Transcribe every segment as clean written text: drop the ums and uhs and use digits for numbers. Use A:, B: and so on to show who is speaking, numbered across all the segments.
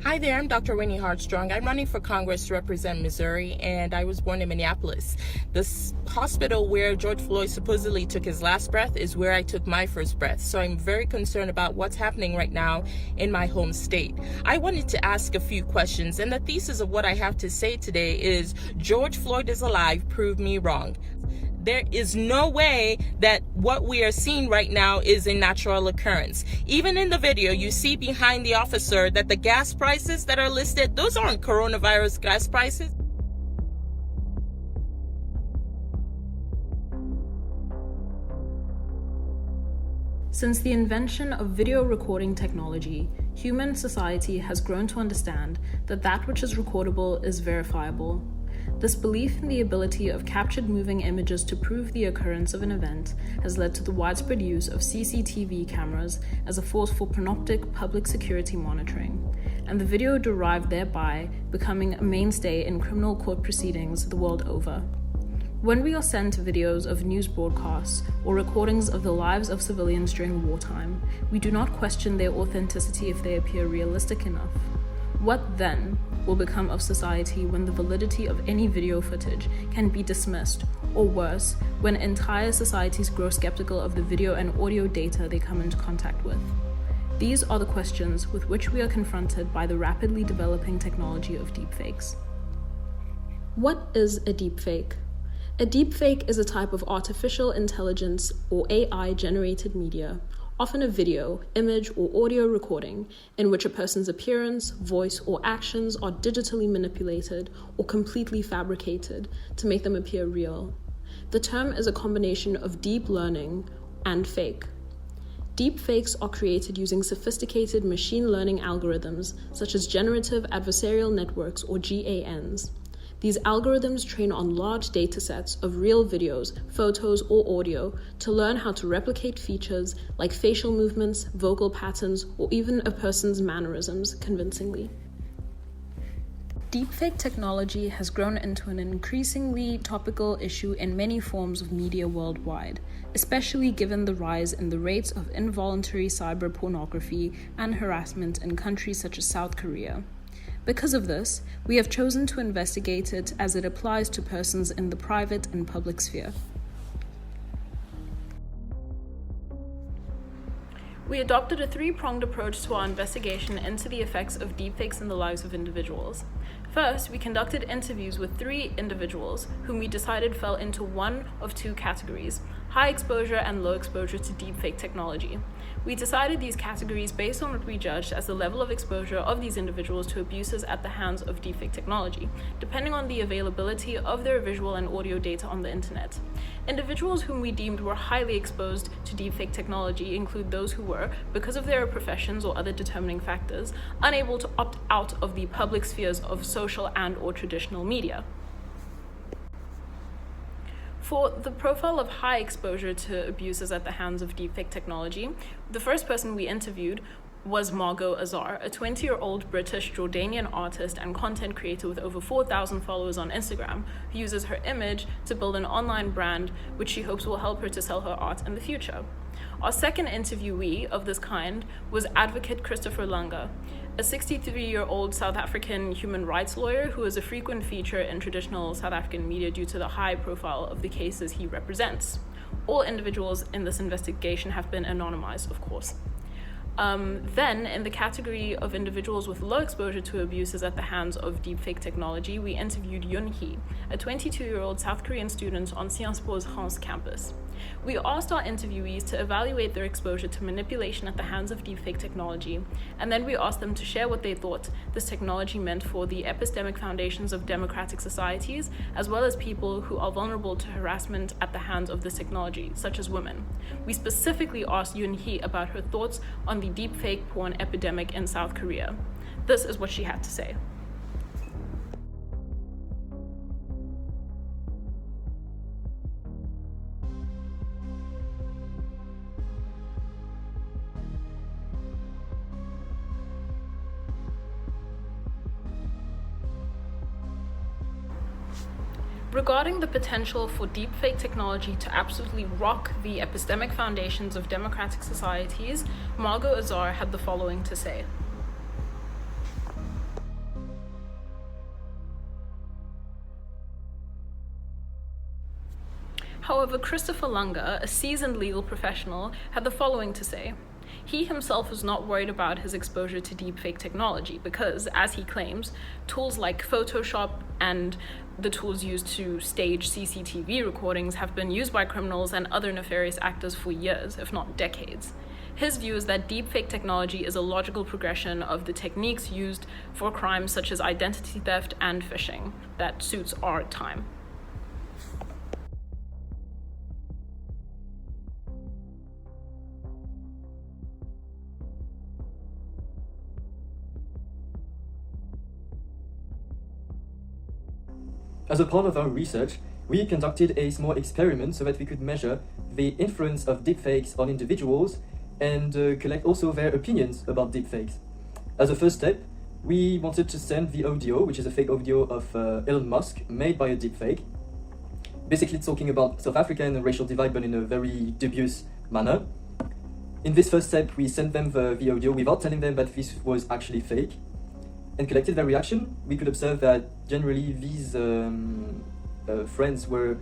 A: Hi there, I'm Dr. Winnie Hartstrong. I'm running for Congress to represent Missouri, and I was born in Minneapolis. This hospital where George Floyd supposedly took his last breath is where I took my first breath. So I'm very concerned about what's happening right now in my home state. I wanted to ask a few questions, and the thesis of what I have to say today is George Floyd is alive, prove me wrong. There is no way that what we are seeing right now is a natural occurrence. Even in the video, you see behind the officer that the gas prices that are listed, those aren't coronavirus gas prices.
B: Since the invention of video recording technology, human society has grown to understand that that which is recordable is verifiable. This belief in the ability of captured moving images to prove the occurrence of an event has led to the widespread use of CCTV cameras as a force for panoptic public security monitoring, and the video derived thereby becoming a mainstay in criminal court proceedings the world over. When we are sent videos of news broadcasts or recordings of the lives of civilians during wartime, we do not question their authenticity if they appear realistic enough. What then will become of society when the validity of any video footage can be dismissed, or worse, when entire societies grow skeptical of the video and audio data they come into contact with? These are the questions with which we are confronted by the rapidly developing technology of deepfakes. What is a deepfake? A deepfake is a type of artificial intelligence or AI-generated media, often a video, image, or audio recording, in which a person's appearance, voice, or actions are digitally manipulated or completely fabricated to make them appear real. The term is a combination of deep learning and fake. Deepfakes are created using sophisticated machine learning algorithms such as generative adversarial networks or GANs. These algorithms train on large datasets of real videos, photos, or audio to learn how to replicate features like facial movements, vocal patterns, or even a person's mannerisms convincingly. Deepfake technology has grown into an increasingly topical issue in many forms of media worldwide, especially given the rise in the rates of involuntary cyber pornography and harassment in countries such as South Korea. Because of this, we have chosen to investigate it as it applies to persons in the private and public sphere. We adopted a three-pronged approach to our investigation into the effects of deepfakes in the lives of individuals. First, we conducted interviews with 3 individuals whom we decided fell into one of 2 categories: high exposure and low exposure to deepfake technology. We decided these categories based on what we judged as the level of exposure of these individuals to abuses at the hands of deepfake technology, depending on the availability of their visual and audio data on the internet. Individuals whom we deemed were highly exposed to deepfake technology include those who were, because of their professions or other determining factors, unable to opt out of the public spheres of social and/or traditional media. For the profile of high exposure to abuses at the hands of deepfake technology, the first person we interviewed was Margot Azar, a 20-year-old British Jordanian artist and content creator with over 4,000 followers on Instagram, who uses her image to build an online brand which she hopes will help her to sell her art in the future. Our second interviewee of this kind was advocate Christopher Lunga, a 63-year-old South African human rights lawyer who is a frequent feature in traditional South African media due to the high profile of the cases he represents. All individuals in this investigation have been anonymized, of course. Then, in the category of individuals with low exposure to abuses at the hands of deepfake technology, we interviewed Yoann Guillot, a 22-year-old South Korean student on Sciences Po's Hans campus. We asked our interviewees to evaluate their exposure to manipulation at the hands of deepfake technology, and then we asked them to share what they thought this technology meant for the epistemic foundations of democratic societies, as well as people who are vulnerable to harassment at the hands of this technology, such as women. We specifically asked Yoann Guillot about her thoughts on the deepfake porn epidemic in South Korea. This is what she had to say. Regarding the potential for deepfake technology to absolutely rock the epistemic foundations of democratic societies, Margot Azar had the following to say. However, Christopher Lunger, a seasoned legal professional, had the following to say. He himself was not worried about his exposure to deepfake technology because, as he claims, tools like Photoshop and the tools used to stage CCTV recordings have been used by criminals and other nefarious actors for years, if not decades. His view is that deepfake technology is a logical progression of the techniques used for crimes such as identity theft and phishing that suits our time.
C: As a part of our research, we conducted a small experiment so that we could measure the influence of deepfakes on individuals and collect also their opinions about deepfakes. As a first step, we wanted to send the audio, which is a fake audio of Elon Musk made by a deepfake, basically talking about South Africa and the racial divide, but in a very dubious manner. In this first step, we sent them the audio without telling them that this was actually fake, and collected their reaction. We could observe that generally these friends were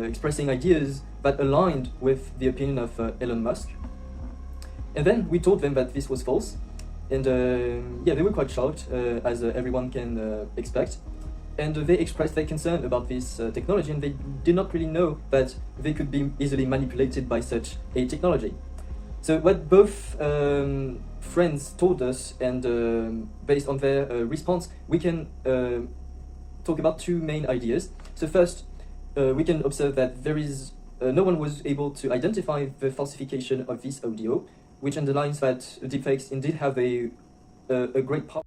C: expressing ideas that aligned with the opinion of Elon Musk. And then we told them that this was false, and they were quite shocked, as everyone can expect. And they expressed their concern about this technology, and they did not really know that they could be easily manipulated by such a technology. So what both friends told us, and based on their response, we can talk about two main ideas. So first, we can observe that there is no one was able to identify the falsification of this audio, which underlines that deepfakes indeed have a great power.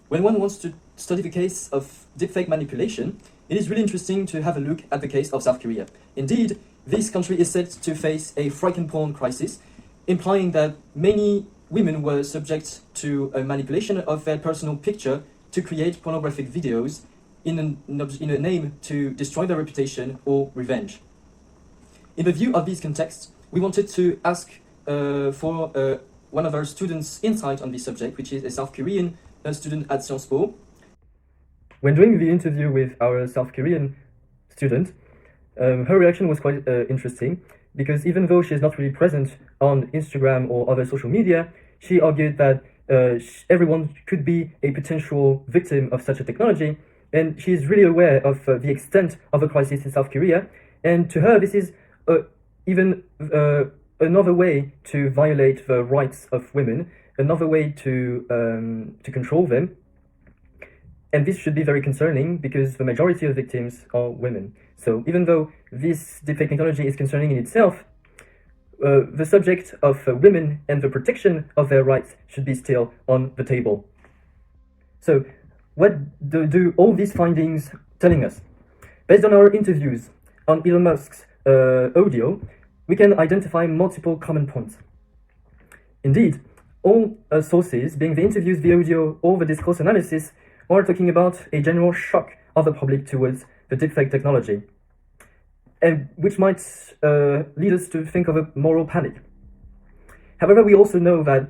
C: When one wants to study the case of deepfake manipulation, it is really interesting to have a look at the case of South Korea. Indeed, this country is said to face a frightened porn crisis, implying that many women were subject to a manipulation of their personal picture to create pornographic videos in a name to destroy their reputation or revenge. In the view of these contexts, we wanted to ask for one of our students' insight on this subject, which is a South Korean student at Sciences Po. When doing the interview with our South Korean student, her reaction was quite interesting, because even though she is not really present on Instagram or other social media, she argued that everyone could be a potential victim of such a technology, and she is really aware of the extent of the crisis in South Korea, and to her this is even another way to violate the rights of women, another way to control them. And this should be very concerning because the majority of victims are women. So even though this deepfake technology is concerning in itself, the subject of women and the protection of their rights should be still on the table. So what do all these findings telling us? Based on our interviews on Elon Musk's audio, we can identify multiple common points. Indeed, all sources, being the interviews, the audio, or the discourse analysis, are talking about a general shock of the public towards the deepfake technology, and which might lead us to think of a moral panic. However, we also know that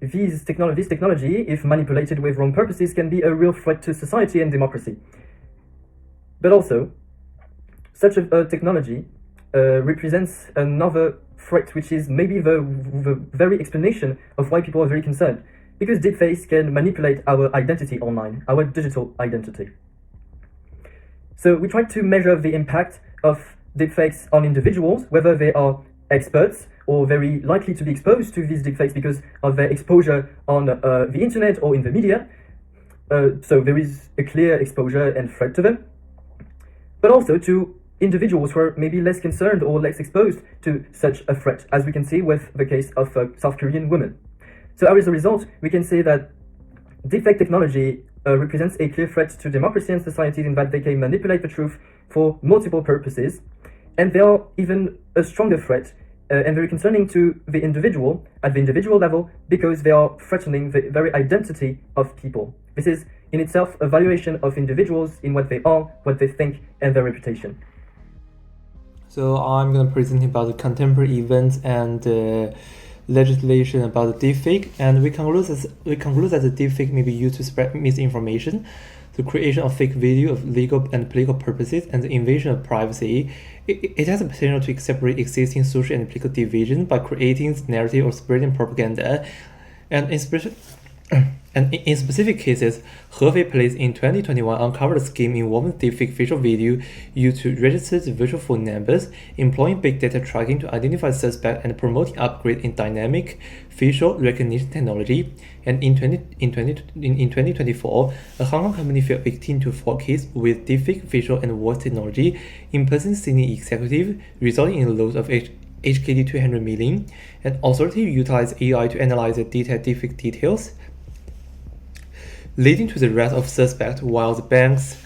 C: this technology, if manipulated with wrong purposes, can be a real threat to society and democracy. But also, such a technology represents another threat, which is maybe the very explanation of why people are very concerned. Because deepfakes can manipulate our identity online, our digital identity. So we tried to measure the impact of deepfakes on individuals, whether they are experts or very likely to be exposed to these deepfakes because of their exposure on the internet or in the media. So there is a clear exposure and threat to them. But also to individuals who are maybe less concerned or less exposed to such a threat, as we can see with the case of South Korean women. So as a result, we can say that deepfake technology represents a clear threat to democracy and society in that they can manipulate the truth for multiple purposes, and they are even a stronger threat and very concerning to the individual at the individual level because they are threatening the very identity of people. This is in itself a valuation of individuals in what they are, what they think, and their reputation.
D: So I'm going to present about the contemporary events and legislation about the deepfake, and we conclude that the deepfake may be used to spread misinformation, the creation of fake video of legal and political purposes, and the invasion of privacy. It has the potential to exacerbate existing social and political division by creating narrative or spreading propaganda, and in specific cases, Hefei Police in 2021 uncovered a scheme involving deepfake facial video used to register the virtual phone numbers, employing big data tracking to identify suspects and promoting upgrade in dynamic facial recognition technology. And in 2024, a Hong Kong company fell victim to fraud case with deepfake facial and voice technology, impersonation senior executive, resulting in a loss of HKD 200 million. And authority utilized AI to analyze the detailed deepfake details, leading to the arrest of suspects, while the banks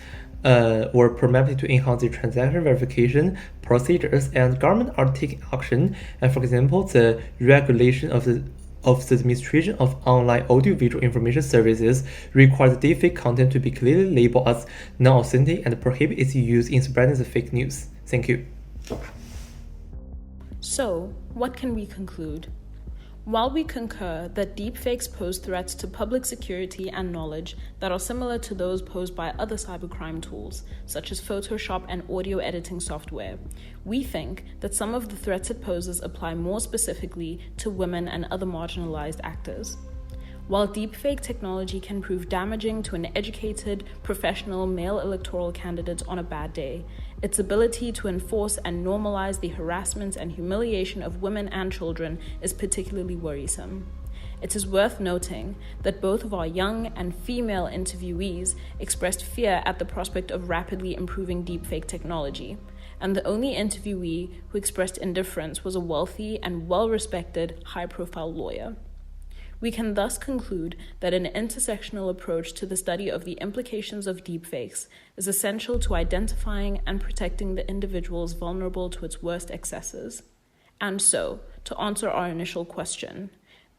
D: were permitted to enhance the transaction verification procedures, and government are taking action. And for example, the regulation of the administration of online audiovisual information services requires the deepfake content to be clearly labeled as non-authentic and prohibit its use in spreading the fake news. Thank you.
B: So, what can we conclude? While we concur that deepfakes pose threats to public security and knowledge that are similar to those posed by other cybercrime tools, such as Photoshop and audio editing software, we think that some of the threats it poses apply more specifically to women and other marginalized actors. While deepfake technology can prove damaging to an educated, professional male electoral candidate on a bad day, its ability to enforce and normalize the harassment and humiliation of women and children is particularly worrisome. It is worth noting that both of our young and female interviewees expressed fear at the prospect of rapidly improving deepfake technology, and the only interviewee who expressed indifference was a wealthy and well-respected, high-profile lawyer. We can thus conclude that an intersectional approach to the study of the implications of deepfakes is essential to identifying and protecting the individuals vulnerable to its worst excesses. And so, to answer our initial question,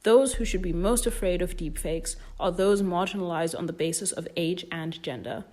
B: those who should be most afraid of deepfakes are those marginalized on the basis of age and gender.